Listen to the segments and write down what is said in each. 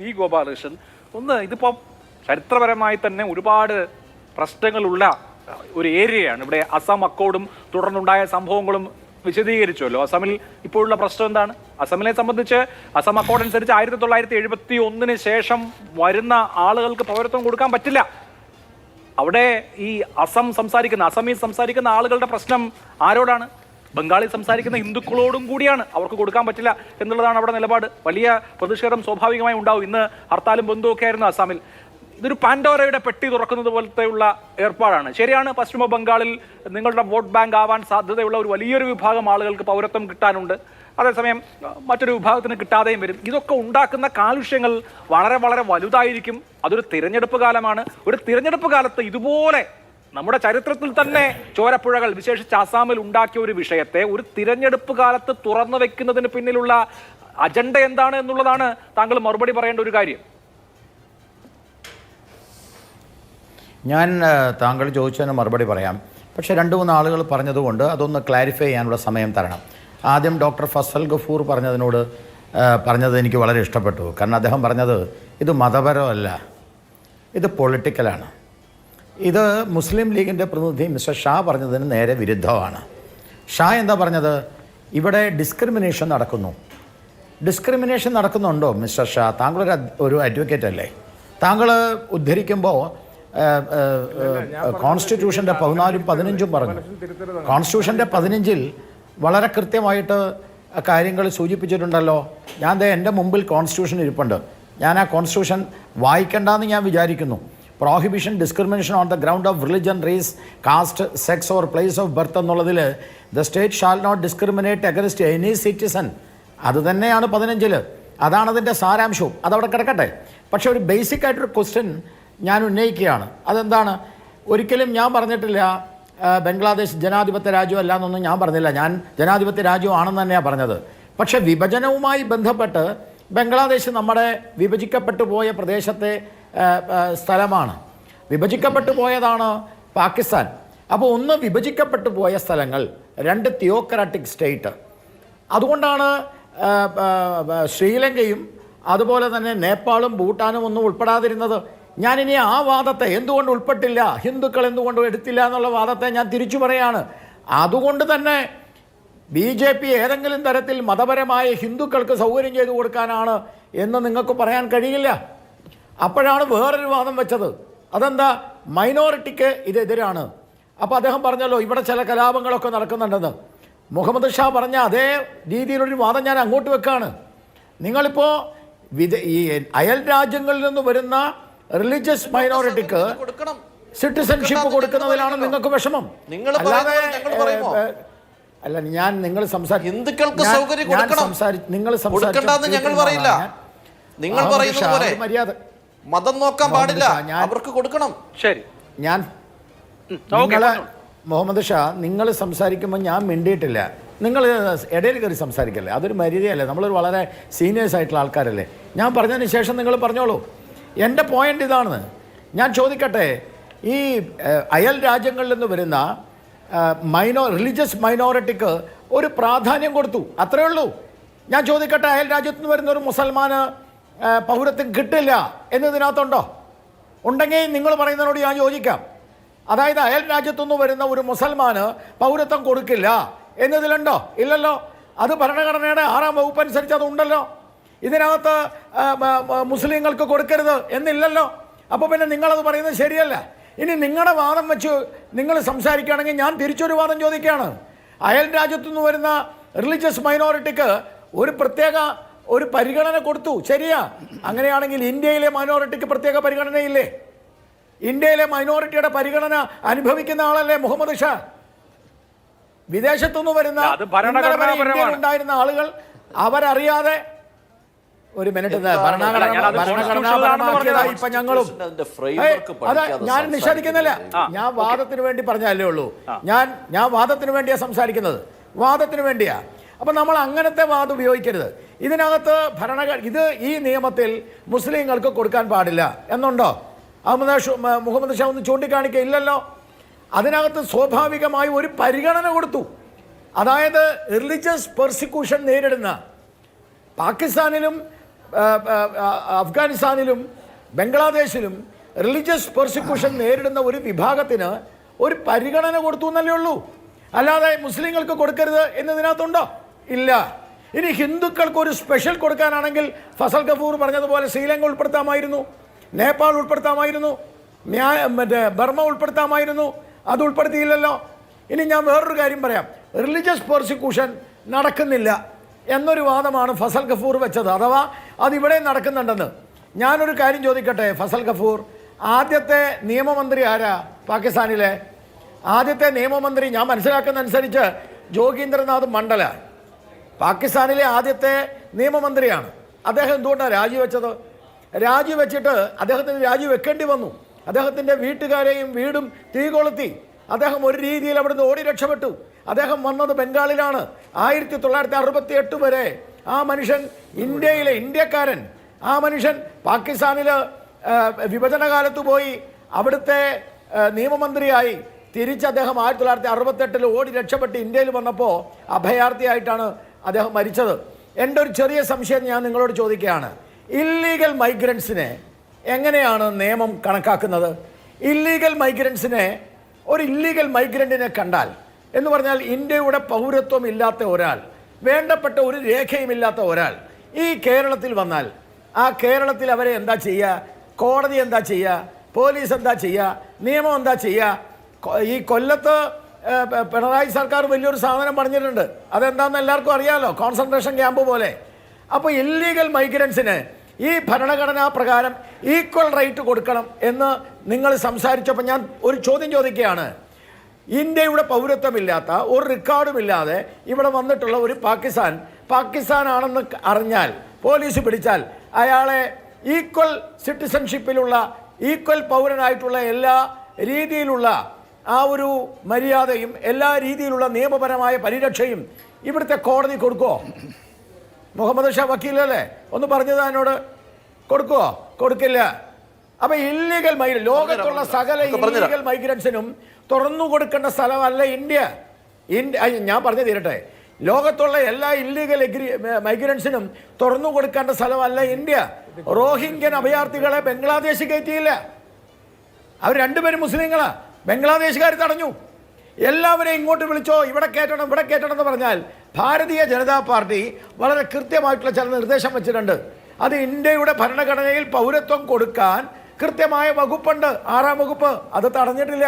P Gopalakrishnan, ഒന്ന് ഇതിപ്പോൾ ചരിത്രപരമായി തന്നെ ഒരുപാട് പ്രശ്നങ്ങളുള്ള ഒരു ഏരിയയാണ്. ഇവിടെ അസം അക്കോർഡും തുടർന്നുണ്ടായ സംഭവങ്ങളും വിശദീകരിച്ചല്ലോ. അസമിൽ ഇപ്പോഴുള്ള പ്രശ്നം എന്താണ്? അസമിനെ സംബന്ധിച്ച് അസം അക്കോർഡ് അനുസരിച്ച് 1971 ശേഷം വരുന്ന ആളുകൾക്ക് പൗരത്വം കൊടുക്കാൻ പറ്റില്ല. അവിടെ ഈ അസമീസ് സംസാരിക്കുന്ന ആളുകളുടെ പ്രശ്നം ആരോടാണ്? ബംഗാളി സംസാരിക്കുന്ന ഹിന്ദുക്കളോടും കൂടിയാണ്. അവർക്ക് കൊടുക്കാൻ പറ്റില്ല എന്നുള്ളതാണ് അവിടെ നിലപാട്. വലിയ പ്രതിഷേധം സ്വാഭാവികമായി ഉണ്ടാവും. ഇന്ന് ഹർത്താലും ബന്ധുവൊക്കെ ആയിരുന്നു അസാമിൽ. ഇതൊരു പാൻഡോറയുടെ പെട്ടി തുറക്കുന്നത് പോലത്തെയുള്ള ഏർപ്പാടാണ്. ശരിയാണ്, പശ്ചിമ ബംഗാളിൽ നിങ്ങളുടെ വോട്ട് ബാങ്ക് ആവാൻ സാധ്യതയുള്ള ഒരു വലിയൊരു വിഭാഗം ആളുകൾക്ക് പൗരത്വം കിട്ടാനുണ്ട്. അതേസമയം മറ്റൊരു വിഭാഗത്തിന് കിട്ടാതെയും വരും. ഇതൊക്കെ ഉണ്ടാക്കുന്ന കാലുഷ്യങ്ങൾ വളരെ വളരെ വലുതായിരിക്കും. അതൊരു തിരഞ്ഞെടുപ്പ് കാലമാണ്. ഒരു തിരഞ്ഞെടുപ്പ് കാലത്ത് ഇതുപോലെ നമ്മുടെ ചരിത്രത്തിൽ തന്നെ ചോരപ്പുഴകൾ വിശേഷിച്ച് ആസാമിൽ ഉണ്ടാക്കിയ ഒരു വിഷയത്തെ ഒരു തിരഞ്ഞെടുപ്പ് കാലത്ത് തുറന്നു വെക്കുന്നതിന് പിന്നിലുള്ള അജണ്ട എന്താണ് എന്നുള്ളതാണ് താങ്കൾ മറുപടി പറയേണ്ട ഒരു കാര്യം. ഞാൻ താങ്കൾ ചോദിച്ചതിന് മറുപടി പറയാം. പക്ഷേ 2-3 ആളുകൾ പറഞ്ഞതുകൊണ്ട് അതൊന്ന് ക്ലാരിഫൈ ചെയ്യാനുള്ള സമയം തരണം. ആദ്യം ഡോക്ടർ ഫസൽ ഗഫൂർ പറഞ്ഞത് എനിക്ക് വളരെ ഇഷ്ടപ്പെട്ടു. കാരണം അദ്ദേഹം പറഞ്ഞത് ഇത് മതപരമല്ല, ഇത് പൊളിറ്റിക്കലാണ്. ഇത് മുസ്ലിം ലീഗിൻ്റെ പ്രതിനിധി മിസ്റ്റർ ഷാ പറഞ്ഞതിന് നേരെ വിരുദ്ധമാണ്. ഷാ എന്താ പറഞ്ഞത്? ഇവിടെ ഡിസ്ക്രിമിനേഷൻ നടക്കുന്നുണ്ടോ മിസ്റ്റർ ഷാ? താങ്കളൊരു അഡ്വക്കേറ്റ് അല്ലേ? താങ്കൾ ഉദ്ധരിക്കുമ്പോൾ കോൺസ്റ്റിറ്റ്യൂഷൻ്റെ 14-ഉം 15-ഉം പറഞ്ഞു. കോൺസ്റ്റിറ്റ്യൂഷൻ്റെ 15-ൽ വളരെ കൃത്യമായിട്ട് കാര്യങ്ങൾ സൂചിപ്പിച്ചിട്ടുണ്ടല്ലോ. എൻ്റെ മുമ്പിൽ കോൺസ്റ്റിറ്റ്യൂഷൻ ഇരിപ്പുണ്ട്. ഞാൻ ആ കോൺസ്റ്റിറ്റ്യൂഷൻ വായിക്കേണ്ടെന്ന് ഞാൻ വിചാരിക്കുന്നു. Prohibition discrimination on the ground of religion, race, caste, sex or place of birth എന്നുള്ളതിൽ the state shall not discriminate against any citizen. അത് തന്നെയാണ് 15-ൽ. അതാണ് അതിൻ്റെ സാരാംശവും. അതവിടെ കിടക്കട്ടെ. പക്ഷേ ഒരു ബേസിക് ആയിട്ടൊരു ക്വസ്റ്റ്യൻ ഞാൻ ഉന്നയിക്കുകയാണ്. അതെന്താണ്? ഒരിക്കലും ഞാൻ പറഞ്ഞിട്ടില്ല ബംഗ്ലാദേശ് ജനാധിപത്യ രാജ്യമല്ല എന്നൊന്നും ഞാൻ പറഞ്ഞില്ല. ഞാൻ ജനാധിപത്യ രാജ്യമാണെന്ന് തന്നെയാണ് പറഞ്ഞത്. പക്ഷേ വിഭജനവുമായി ബന്ധപ്പെട്ട് ബംഗ്ലാദേശ് നമ്മുടെ വിഭജിക്കപ്പെട്ടു പോയ പ്രദേശത്തെ സ്ഥലമാണ്. വിഭജിക്കപ്പെട്ടു പോയതാണ് പാകിസ്ഥാൻ. അപ്പോൾ ഒന്ന് വിഭജിക്കപ്പെട്ടു പോയ സ്ഥലങ്ങൾ, 2 തിയോക്രാറ്റിക് സ്റ്റേറ്റ്. അതുകൊണ്ടാണ് ശ്രീലങ്കയും അതുപോലെ തന്നെ നേപ്പാളും ഭൂട്ടാനും ഒന്നും ഉൾപ്പെടാതിരുന്നത്. ഞാനിനി ആ വാദത്തെ എന്തുകൊണ്ട് ഉൾപ്പെട്ടില്ല, ഹിന്ദുക്കൾ എന്തുകൊണ്ട് എടുത്തില്ല എന്നുള്ള വാദത്തെ ഞാൻ തിരിച്ചു പറയാണ്. അതുകൊണ്ട് തന്നെ BJP ഏതെങ്കിലും തരത്തിൽ മതപരമായ ഹിന്ദുക്കൾക്ക് സൗകര്യം ചെയ്തു കൊടുക്കാനാണ് എന്ന് നിങ്ങൾക്ക് പറയാൻ കഴിയില്ല. അപ്പോഴാണ് വേറൊരു വാദം വെച്ചത്. അതെന്താ? മൈനോറിറ്റിക്ക് ഇതെതിരാണ്. അപ്പോൾ അദ്ദേഹം പറഞ്ഞല്ലോ ഇവിടെ ചില കലാപങ്ങളൊക്കെ നടക്കുന്നുണ്ടെന്ന്. മുഹമ്മദ് ഷാ പറഞ്ഞ അതേ രീതിയിലൊരു വാദം ഞാൻ അങ്ങോട്ട് വെക്കാണ്. നിങ്ങളിപ്പോൾ ഈ അയൽ രാജ്യങ്ങളിൽ നിന്ന് വരുന്ന റിലീജിയസ് മൈനോറിറ്റിക്ക് സിറ്റിസൺഷിപ്പ് കൊടുക്കുന്നതിലാണ് നിങ്ങൾക്ക് വിഷമം. അല്ല, നിങ്ങൾ മര്യാദ മതം നോക്കാൻ പാടില്ല, അവർക്ക് കൊടുക്കണം. ശരി, ഞാൻ മുഹമ്മദ് ഷാ നിങ്ങൾ സംസാരിക്കുമ്പോൾ ഞാൻ മിണ്ടിയിട്ടില്ല. നിങ്ങൾ ഇടയിൽ കയറി സംസാരിക്കല്ലേ, അതൊരു മര്യാദയല്ലേ? നമ്മളൊരു വളരെ സീനിയേഴ്സ് ആയിട്ടുള്ള ആൾക്കാരല്ലേ. ഞാൻ പറഞ്ഞതിന് ശേഷം നിങ്ങൾ പറഞ്ഞോളൂ. എൻ്റെ പോയിന്റ് ഇതാണ്. ഞാൻ ചോദിക്കട്ടെ, ഈ അയൽ രാജ്യങ്ങളിൽ നിന്ന് വരുന്ന റിലീജിയസ് മൈനോറിറ്റിക്ക് ഒരു പ്രാധാന്യം കൊടുത്തു, അത്രയേ ഉള്ളൂ. ഞാൻ ചോദിക്കട്ടെ, അയൽ രാജ്യത്ത് നിന്ന് വരുന്ന ഒരു മുസൽമാന് പൗരത്വം കിട്ടില്ല എന്നതിനകത്തുണ്ടോ? ഉണ്ടെങ്കിൽ നിങ്ങൾ പറയുന്നതിനോട് ഞാൻ യോജിക്കാം. അതായത് അയൽ രാജ്യത്തുനിന്ന് വരുന്ന ഒരു മുസൽമാന് പൗരത്വം കൊടുക്കില്ല എന്നതിലുണ്ടോ? ഇല്ലല്ലോ. അത് ഭരണഘടനയുടെ 6-ാം വകുപ്പ് അനുസരിച്ച് അതുണ്ടല്ലോ. ഇതിനകത്ത് മുസ്ലിങ്ങൾക്ക് കൊടുക്കരുത് എന്നില്ലല്ലോ. അപ്പോൾ പിന്നെ നിങ്ങളത് പറയുന്നത് ശരിയല്ല. ഇനി നിങ്ങളുടെ വാദം വെച്ച് നിങ്ങൾ സംസാരിക്കുകയാണെങ്കിൽ ഞാൻ തിരിച്ചൊരു വാദം ചോദിക്കുകയാണ്. അയൽ രാജ്യത്തുനിന്ന് വരുന്ന റിലീജിയസ് മൈനോറിറ്റിക്ക് ഒരു പരിഗണന കൊടുത്തു, ശരിയാ? അങ്ങനെയാണെങ്കിൽ ഇന്ത്യയിലെ മൈനോറിറ്റിക്ക് പ്രത്യേക പരിഗണനയില്ലേ? ഇന്ത്യയിലെ മൈനോറിറ്റിയുടെ പരിഗണന അനുഭവിക്കുന്ന ആളല്ലേ മുഹമ്മദ് ഷാ? വിദേശത്തുനിന്ന് വരുന്ന ഉണ്ടായിരുന്ന ആളുകൾ അവരറിയാതെ ഒരു മിനിറ്റ് ഭരണഘടനാപരമാക്കിയതായി ഇപ്പൊ ഞങ്ങളും ഞാൻ നിഷേധിക്കുന്നില്ല. ഞാൻ വാദത്തിന് വേണ്ടി പറഞ്ഞല്ലേ ഉള്ളൂ. ഞാൻ വാദത്തിന് വേണ്ടിയാ സംസാരിക്കുന്നത്, വാദത്തിന് വേണ്ടിയാ. അപ്പൊ നമ്മൾ അങ്ങനത്തെ വാദം ഉപയോഗിക്കരുത്. ഇതിനകത്ത് ഇത് ഈ നിയമത്തിൽ മുസ്ലിങ്ങൾക്ക് കൊടുക്കാൻ പാടില്ല എന്നുണ്ടോ? മുഹമ്മദ് ഷാ ഒന്ന് ചൂണ്ടിക്കാണിക്കില്ലല്ലോ. അതിനകത്ത് സ്വാഭാവികമായി ഒരു പരിഗണന കൊടുത്തു. അതായത് റിലീജിയസ് പെർസിക്യൂഷൻ നേരിടുന്ന പാകിസ്ഥാനിലും അഫ്ഗാനിസ്ഥാനിലും ബംഗ്ലാദേശിലും റിലീജിയസ് പെർസിക്യൂഷൻ നേരിടുന്ന ഒരു വിഭാഗത്തിന് ഒരു പരിഗണന കൊടുത്തു എന്നല്ലേ ഉള്ളൂ. അല്ലാതെ മുസ്ലിങ്ങൾക്ക് കൊടുക്കരുത് എന്നതിനകത്തുണ്ടോ? ഇല്ല. ഇനി ഹിന്ദുക്കൾക്ക് ഒരു സ്പെഷ്യൽ കൊടുക്കാനാണെങ്കിൽ ഫസൽ ഗഫൂർ പറഞ്ഞതുപോലെ ശ്രീലങ്ക ഉൾപ്പെടുത്താമായിരുന്നു, നേപ്പാൾ ഉൾപ്പെടുത്താമായിരുന്നു, ബർമ്മ ഉൾപ്പെടുത്താമായിരുന്നു. അത് ഉൾപ്പെടുത്തിയില്ലല്ലോ. ഇനി ഞാൻ വേറൊരു കാര്യം പറയാം. റിലീജിയസ് പെർസിക്യൂഷൻ നടക്കുന്നില്ല എന്നൊരു വാദമാണ് ഫസൽ ഗഫൂർ വെച്ചത്, അഥവാ അതിവിടെ നടക്കുന്നുണ്ടെന്ന്. ഞാനൊരു കാര്യം ചോദിക്കട്ടെ ഫസൽ ഗഫൂർ, ആദ്യത്തെ നിയമമന്ത്രി ആരാ പാകിസ്ഥാനിലെ? ആദ്യത്തെ നിയമമന്ത്രി ഞാൻ മനസ്സിലാക്കുന്ന അനുസരിച്ച് ജോഗീന്ദ്രനാഥ് മണ്ഡല പാകിസ്ഥാനിലെ ആദ്യത്തെ നിയമമന്ത്രിയാണ്. അദ്ദേഹം എന്തുകൊണ്ടാണ് രാജിവെച്ചത്? രാജിവെച്ചിട്ട് അദ്ദേഹത്തിന് രാജിവെക്കേണ്ടി വന്നു. അദ്ദേഹത്തിൻ്റെ വീട്ടുകാരെയും വീടും തീ കൊളുത്തി. അദ്ദേഹം ഒരു രീതിയിൽ അവിടുന്ന് ഓടി രക്ഷപ്പെട്ടു. അദ്ദേഹം വന്നത് ബംഗാളിലാണ്. 1968 വരെ ആ മനുഷ്യൻ ഇന്ത്യക്കാരൻ. ആ മനുഷ്യൻ പാകിസ്ഥാനിൽ വിഭജനകാലത്ത് പോയി അവിടുത്തെ നിയമമന്ത്രിയായി. തിരിച്ച് അദ്ദേഹം 1968 ഓടി രക്ഷപ്പെട്ട് ഇന്ത്യയിൽ വന്നപ്പോൾ അഭയാർത്ഥിയായിട്ടാണ് അദ്ദേഹം മരിച്ചത്. എൻ്റെ ഒരു ചെറിയ സംശയം ഞാൻ നിങ്ങളോട് ചോദിക്കുകയാണ്. ഇല്ലീഗൽ മൈഗ്രൻസിനെ എങ്ങനെയാണ് നിയമം കണക്കാക്കുന്നത്? ഇല്ലീഗൽ മൈഗ്രൻസിനെ, ഒരു ഇല്ലീഗൽ മൈഗ്രൻറ്റിനെ കണ്ടാൽ എന്ന് പറഞ്ഞാൽ ഇന്ത്യയുടെ പൗരത്വം ഇല്ലാത്ത ഒരാൾ, വേണ്ടപ്പെട്ട ഒരു രേഖയുമില്ലാത്ത ഒരാൾ ഈ കേരളത്തിൽ വന്നാൽ ആ കേരളത്തിൽ അവരെ എന്താ ചെയ്യുക? കോടതി എന്താ ചെയ്യുക? പോലീസ് എന്താ ചെയ്യുക? നിയമം എന്താ ചെയ്യുക? ഈ കൊല്ലത്ത് പിണറായി സർക്കാർ വലിയൊരു സാധനം പറഞ്ഞിട്ടുണ്ട്. അതെന്താണെന്ന് എല്ലാവർക്കും അറിയാമല്ലോ, കോൺസെൻട്രേഷൻ ക്യാമ്പ് പോലെ. അപ്പോൾ ഇല്ലീഗൽ മൈഗ്രൻസിന് ഈ ഭരണഘടനാ പ്രകാരം ഈക്വൽ റൈറ്റ് കൊടുക്കണം എന്ന് നിങ്ങൾ സംസാരിച്ചപ്പോൾ ഞാൻ ഒരു ചോദ്യം ചോദിക്കുകയാണ്. ഇന്ത്യയുടെ പൗരത്വമില്ലാത്ത, ഒരു റെക്കോർഡുമില്ലാതെ ഇവിടെ വന്നിട്ടുള്ള ഒരു പാകിസ്ഥാനാണെന്ന് അറിഞ്ഞാൽ, പോലീസ് പിടിച്ചാൽ അയാളെ ഈക്വൽ സിറ്റിസൺഷിപ്പിലുള്ള, ഈക്വൽ പൗരനായിട്ടുള്ള എല്ലാ രീതിയിലുള്ള ആ ഒരു മര്യാദയും എല്ലാ രീതിയിലുള്ള നിയമപരമായ പരിരക്ഷയും ഇവിടുത്തെ കോടതി കൊടുക്കുമോ? മുഹമ്മദ് ഷാ വക്കീലല്ലേ ഒന്ന് പറഞ്ഞത് എന്നോട്? കൊടുക്കുമോ? കൊടുക്കില്ല. അപ്പം ഇല്ലീഗൽ ലോകത്തുള്ള സകല ഇല്ലീഗൽ മൈഗ്രൻസിനും തുറന്നു കൊടുക്കേണ്ട സ്ഥലമല്ല ഇന്ത്യ. ഞാൻ പറഞ്ഞു തീരട്ടെ. ലോകത്തുള്ള എല്ലാ ഇല്ലീഗൽ മൈഗ്രൻസിനും തുറന്നു കൊടുക്കേണ്ട സ്ഥലമല്ല ഇന്ത്യ. റോഹിംഗ്യൻ അഭയാർത്ഥികളെ ബംഗ്ലാദേശ് കയറ്റിയില്ല. അവർ രണ്ടുപേരും മുസ്ലിങ്ങളാ. ബംഗ്ലാദേശുകാർ തടഞ്ഞു. എല്ലാവരെയും ഇങ്ങോട്ട് വിളിച്ചോ, ഇവിടെ കയറ്റണം എന്ന് പറഞ്ഞാൽ ഭാരതീയ ജനതാ പാർട്ടി വളരെ കൃത്യമായിട്ടുള്ള ചില നിർദ്ദേശം വെച്ചിട്ടുണ്ട്. അത് ഇന്ത്യയുടെ ഭരണഘടനയിൽ പൗരത്വം കൊടുക്കാൻ കൃത്യമായ വകുപ്പുണ്ട്, 6-ാം വകുപ്പ്. അത് തടഞ്ഞിട്ടില്ല.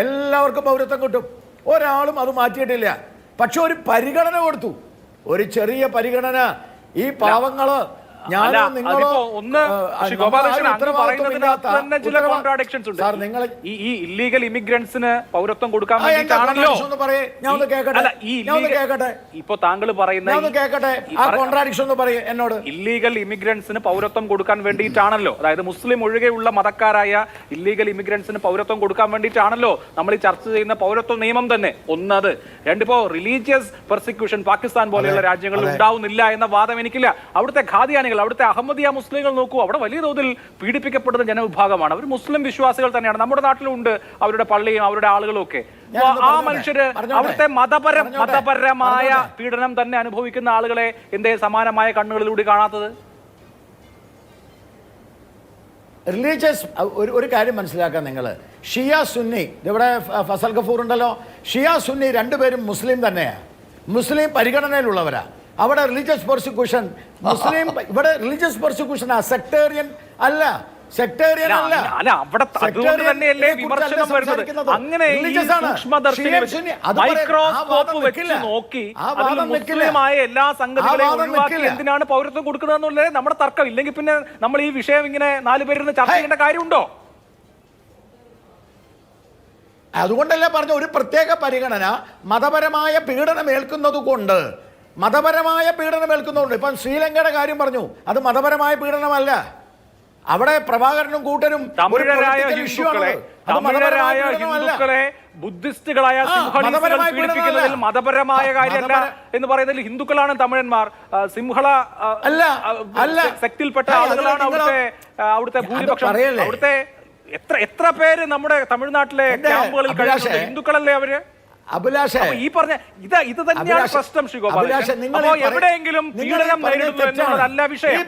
എല്ലാവർക്കും പൗരത്വം കിട്ടും. ഒരാളും അത് മാറ്റിയിട്ടില്ല. പക്ഷെ ഒരു പരിഗണന കൊടുത്തു, ഒരു ചെറിയ പരിഗണന. ഈ പാവങ്ങള് ഈ ഇല്ലീഗൽ ഇമിഗ്രൻസിന് പൗരത്വം കൊടുക്കാൻ വേണ്ടിയിട്ടാണല്ലോ ഇപ്പൊ താങ്കൾ പറയുന്നത്. ഇല്ലീഗൽ ഇമിഗ്രൻസിന് പൗരത്വം കൊടുക്കാൻ വേണ്ടിയിട്ടാണല്ലോ, അതായത് മുസ്ലിം ഒഴികെയുള്ള മതക്കാരായ ഇല്ലീഗൽ ഇമിഗ്രൻസിന് പൗരത്വം കൊടുക്കാൻ വേണ്ടിയിട്ടാണല്ലോ നമ്മൾ ഈ ചർച്ച ചെയ്യുന്ന പൗരത്വ നിയമം തന്നെ. ഒന്നത്. രണ്ടിപ്പോ റിലീജിയസ് പെർസിക്യൂഷൻ പാകിസ്ഥാൻ പോലെയുള്ള രാജ്യങ്ങളിൽ ഉണ്ടാവുന്നില്ല എന്ന വാദം എനിക്കില്ല. അവിടുത്തെ ഖാദിയാനികൾ, അവിടുത്തെ അഹമ്മദിയ മുസ്ലിങ്ങൾ നോക്കൂ, അവിടെ വലിയ തോതിൽ പീഡിപ്പിക്കപ്പെടുന്ന ജനവിഭാഗമാണ്. അവർ മുസ്ലിം വിശ്വാസികൾ തന്നെയാണ്. നമ്മുടെ നാട്ടിലുണ്ട് അവരുടെ പള്ളിയും അവരുടെ ആളുകളും ഒക്കെ. ആ മനുഷ്യര് അവിടുത്തെ മതപരമായ പീഡനം തന്നെ അനുഭവിക്കുന്ന ആളുകളെ എന്തേ സമാനമായ കണ്ണുകളിലൂടെ കാണാത്തത്? റിലീജിയസ് ഒരു കാര്യം മനസ്സിലാക്കാൻ നിങ്ങൾ, ഷിയ സുന്നി, ഇവിടെ ഫസൽ ഗഫൂർ ഉണ്ടല്ലോ, ഷിയ സുന്നി രണ്ടുപേരും മുസ്ലിം തന്നെയാണ്, മുസ്ലിം പരിഗണനയിലുള്ളവരാ. അവിടെ റിലീജിയസ് പെർസിക്യൂഷൻ മുസ്ലിം, ഇവിടെ റിലീജിയസ് പെർസിക്യൂഷൻ സെക്ടേറിയൻ അല്ല, സെക്ടേറിയൻ അല്ല. അങ്ങനെ മൈക്രോസ്കോപ്പ് വെച്ച് നോക്കി മുസ്ലിമായ എല്ലാ സംഗതികളെയും ഒഴിവാക്കി എന്തിനാണ് പൗരത്വം കൊടുക്കുന്നതെന്നുള്ളത് നമ്മുടെ തർക്കം. ഇല്ലെങ്കിൽ പിന്നെ നമ്മൾ ഈ വിഷയം ഇങ്ങനെ 4 പേരിന്ന് ചർച്ച ചെയ്യേണ്ട കാര്യമുണ്ടോ? അതുകൊണ്ടല്ലേ പറഞ്ഞ ഒരു പ്രത്യേക പരിഗണന മതപരമായ പീഡനം ഏൽക്കുന്നത് കൊണ്ട്. ഇപ്പം ശ്രീലങ്കയുടെ കാര്യം പറഞ്ഞു, അത് മതപരമായ പീഡനമല്ല. അവിടെ പ്രഭാകരനും കൂട്ടരും തമിഴരായ ഹിന്ദുക്കളെ ബുദ്ധിസ്റ്റുകളായ പീഡിപ്പിക്കുന്നതിൽ മതപരമായ കാര്യമല്ല എന്ന് പറയുന്നതിൽ ഹിന്ദുക്കളാണ് തമിഴന്മാർ. സിംഹള ശക്തിയിൽപ്പെട്ട ആളുകളാണ് അവിടുത്തെ ഭൂരിപക്ഷം. അവിടുത്തെ എത്ര പേര് നമ്മുടെ തമിഴ്നാട്ടിലെ ക്യാമ്പുകളിൽ കഴിയുന്നുണ്ട്? ഹിന്ദുക്കളല്ലേ അവര്? അഭിലാഷേ, അപ്പൊ ഈ പറഞ്ഞ ഇത് തന്നെയാണ് പ്രശ്നം ശ്രീ ഗോപാലകൃഷ്ണൻ. അപ്പോ എവിടെയെങ്കിലും പീഡനം നേരിടുന്നു എന്നുള്ളതല്ല വിഷയം,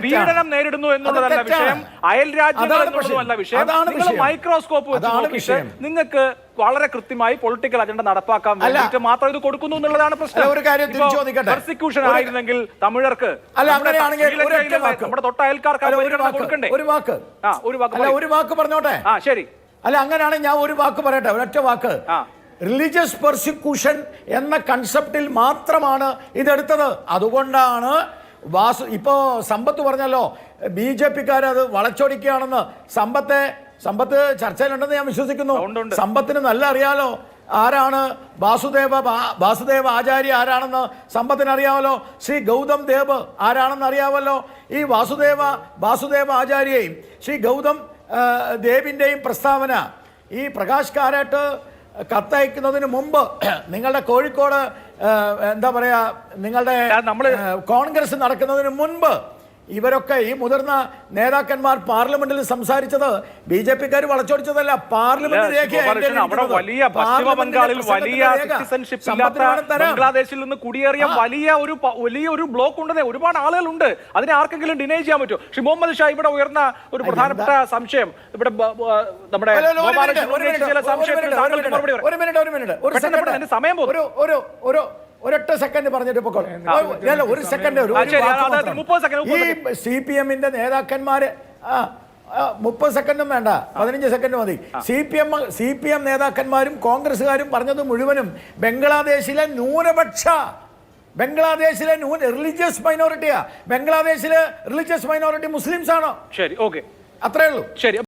പീഡനം നേരിടുന്നു എന്നുള്ളതല്ല വിഷയം, അയൽ രാജ്യങ്ങൾ എന്നുള്ളതല്ല വിഷയം. നിങ്ങൾ മൈക്രോസ്കോപ്പ് വെച്ച് നോക്കിയിട്ട് നിങ്ങൾക്ക് വളരെ കൃത്യമായി പൊളിറ്റിക്കൽ അജണ്ട നടപ്പാക്കാൻ വേണ്ടിയിട്ട് മാത്രം ഇത് കൊടുക്കുന്നു എന്നുള്ളതാണ് പ്രശ്നം. ഒരു കാര്യം തിരിച്ചു ചോദിക്കട്ടെ, പെർസിക്യൂഷൻ ആയിരുന്നെങ്കിൽ തമിഴർക്ക് നമ്മുടെ തൊട്ട അയൽക്കാർക്ക് കൊടുക്കണ്ടേ? ഒരു വാക്ക് പറഞ്ഞോട്ടെ. ശരി, അല്ല അങ്ങനെയാണെങ്കിൽ ഞാൻ ഒരു വാക്ക് പറയട്ടെ, ഒരൊറ്റ വാക്ക്. റിലീജിയസ് പെർസിക്യൂഷൻ എന്ന കൺസെപ്റ്റിൽ മാത്രമാണ് ഇതെടുത്തത്. അതുകൊണ്ടാണ് ഇപ്പോ സമ്പത്ത് പറഞ്ഞല്ലോ BJP-ക്കാർ അത് വളച്ചൊടിക്കുകയാണെന്ന്. സമ്പത്ത് ചർച്ചയിലുണ്ടെന്ന് ഞാൻ വിശ്വസിക്കുന്നു. സമ്പത്തിന് നല്ല അറിയാലോ ആരാണ് വാസുദേവ ആചാര്യ ആരാണെന്ന് സമ്പത്തിന് അറിയാമല്ലോ. ശ്രീ ഗൗതം ദേവ് ആരാണെന്ന് അറിയാമല്ലോ. ഈ വാസുദേവ ആചാര്യയും ശ്രീ ഗൗതം ദേവിൻ്റെയും പ്രസ്താവന ഈ പ്രകാശ് കാരാട്ട് കത്തയക്കുന്നതിന് മുമ്പ് നിങ്ങളുടെ കോഴിക്കോട് എന്താ പറയാ നിങ്ങളുടെ കോൺഗ്രസ് നടക്കുന്നതിന് മുൻപ് ഇവരൊക്കെ ഈ മുതിർന്ന നേതാക്കന്മാർ പാർലമെന്റിൽ സംസാരിച്ചത് BJP-ക്കാർ വളച്ചൊടിച്ചതല്ല, ബംഗ്ലാദേശിൽ നിന്ന് കുടിയേറിയ വലിയൊരു ബ്ലോക്ക് ഉണ്ടെന്നേ, ഒരുപാട് ആളുകളുണ്ട്. അതിനെ ആർക്കെങ്കിലും ഡിനൈ ചെയ്യാൻ പറ്റുമോ? ശ്രീ മുഹമ്മദ് ഷാ, ഇവിടെ ഉയർന്ന ഒരു പ്രധാനപ്പെട്ട സംശയം, ഇവിടെ നമ്മുടെ സമയം ഒരൊറ്റ സെക്കൻഡ് പറഞ്ഞിട്ട് ഒരു സെക്കൻഡ് ഈ CPM-ന്റെ നേതാക്കന്മാര് 30 സെക്കൻഡും വേണ്ട, 15 സെക്കൻഡ് മതി. CPM നേതാക്കന്മാരും കോൺഗ്രസ്സുകാരും പറഞ്ഞത് മുഴുവനും ബംഗ്ലാദേശിലെ റിലീജിയസ് മൈനോറിറ്റിയാ. ബംഗ്ലാദേശിലെ റിലീജിയസ് മൈനോറിറ്റി മുസ്ലിംസ് ആണോ? ശരി, ഓക്കെ, അത്രേ ഉള്ളൂ. ശരി.